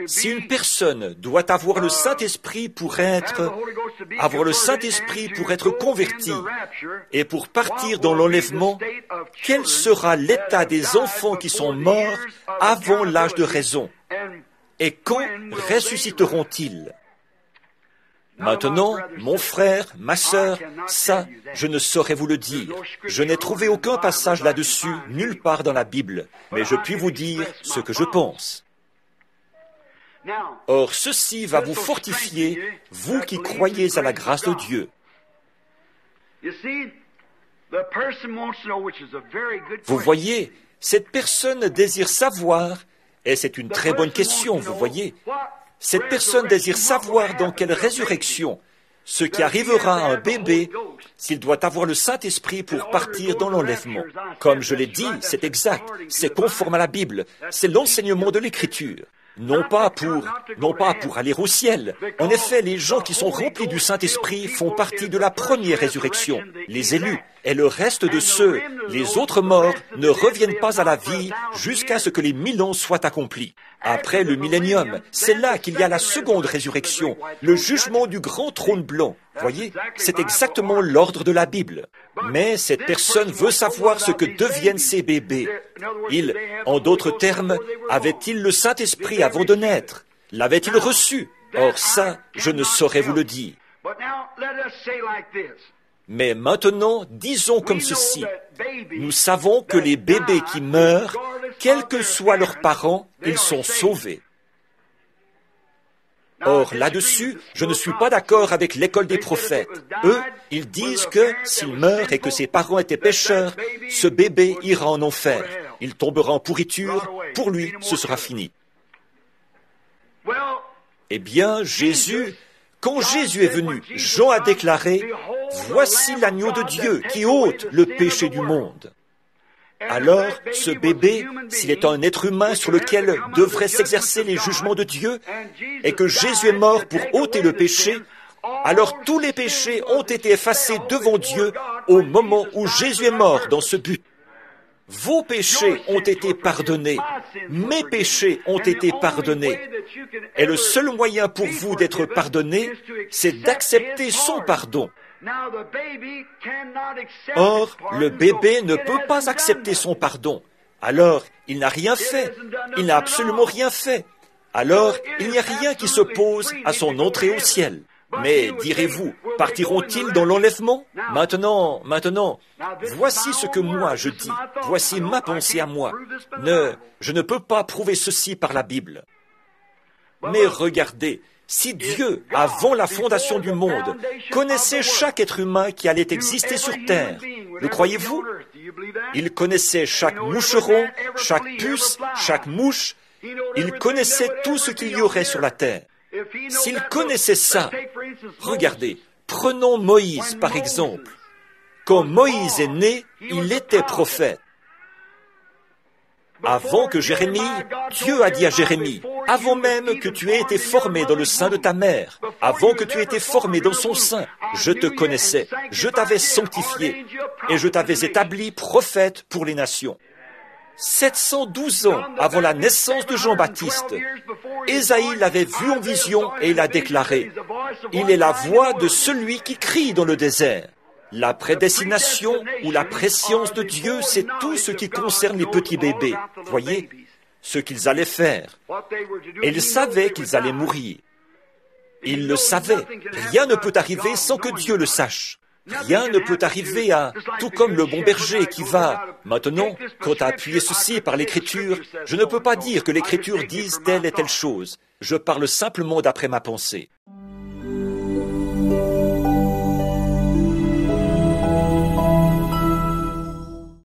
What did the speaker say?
Si une personne doit avoir le Saint-Esprit pour être converti et pour partir dans l'enlèvement, quel sera l'état des enfants qui sont morts avant l'âge de raison? Et quand ressusciteront-ils? Maintenant, mon frère, ma sœur, ça, je ne saurais vous le dire. Je n'ai trouvé aucun passage là-dessus, nulle part dans la Bible, mais je puis vous dire ce que je pense. Or, ceci va vous fortifier, vous qui croyez à la grâce de Dieu. Vous voyez, cette personne désire savoir, et c'est une très bonne question, vous voyez. Cette personne désire savoir dans quelle résurrection, ce qui arrivera à un bébé, s'il doit avoir le Saint-Esprit pour partir dans l'enlèvement. Comme je l'ai dit, c'est exact, c'est conforme à la Bible, c'est l'enseignement de l'Écriture. Non pas pour aller au ciel. En effet, les gens qui sont remplis du Saint-Esprit font partie de la première résurrection, les élus. Et le reste de ceux, les autres morts, ne reviennent pas à la vie jusqu'à ce que les 1000 ans soient accomplis. Après le millénium, c'est là qu'il y a la seconde résurrection, le jugement du grand trône blanc. Voyez, c'est exactement l'ordre de la Bible. Mais cette personne veut savoir ce que deviennent ces bébés. En d'autres termes, avaient-ils le Saint-Esprit avant de naître? L'avaient-ils reçu? Or ça, je ne saurais vous le dire. Mais maintenant, disons comme ceci. Nous savons que les bébés qui meurent, quels que soient leurs parents, ils sont sauvés. Or, là-dessus, je ne suis pas d'accord avec l'école des prophètes. Eux, ils disent que s'il meurt et que ses parents étaient pécheurs, ce bébé ira en enfer. Il tombera en pourriture. Pour lui, ce sera fini. Eh bien, quand Jésus est venu, Jean a déclaré, « Voici l'agneau de Dieu qui ôte le péché du monde. » Alors, ce bébé, s'il est un être humain sur lequel devraient s'exercer les jugements de Dieu, et que Jésus est mort pour ôter le péché, alors tous les péchés ont été effacés devant Dieu au moment où Jésus est mort dans ce but. Vos péchés ont été pardonnés, mes péchés ont été pardonnés, et le seul moyen pour vous d'être pardonné, c'est d'accepter son pardon. Or, le bébé ne peut pas accepter son pardon. Alors, il n'a rien fait. Il n'a absolument rien fait. Alors, il n'y a rien qui s'oppose à son entrée au ciel. Mais, direz-vous, partiront-ils dans l'enlèvement? Maintenant, voici ce que moi je dis. Voici ma pensée à moi. Je ne peux pas prouver ceci par la Bible. Mais regardez, si Dieu, avant la fondation du monde, connaissait chaque être humain qui allait exister sur terre, le croyez-vous? Il connaissait chaque moucheron, chaque puce, chaque mouche. Il connaissait tout ce qu'il y aurait sur la terre. S'il connaissait ça, regardez, prenons Moïse par exemple. Quand Moïse est né, il était prophète. Avant que Jérémie, Dieu a dit à Jérémie, avant même que tu aies été formé dans le sein de ta mère, avant que tu aies été formé dans son sein, je te connaissais, je t'avais sanctifié et je t'avais établi prophète pour les nations. 712 ans avant la naissance de Jean-Baptiste, Ésaïe l'avait vu en vision et il a déclaré, « Il est la voix de celui qui crie dans le désert. » La prédestination ou la préscience de Dieu, c'est tout ce qui concerne les petits bébés. Voyez, ce qu'ils allaient faire. Et ils savaient qu'ils allaient mourir. Ils le savaient. Rien ne peut arriver sans que Dieu le sache. Rien ne peut arriver tout comme le bon berger qui va. Maintenant, quant à appuyer ceci par l'Écriture, je ne peux pas dire que l'Écriture dise telle et telle chose. Je parle simplement d'après ma pensée.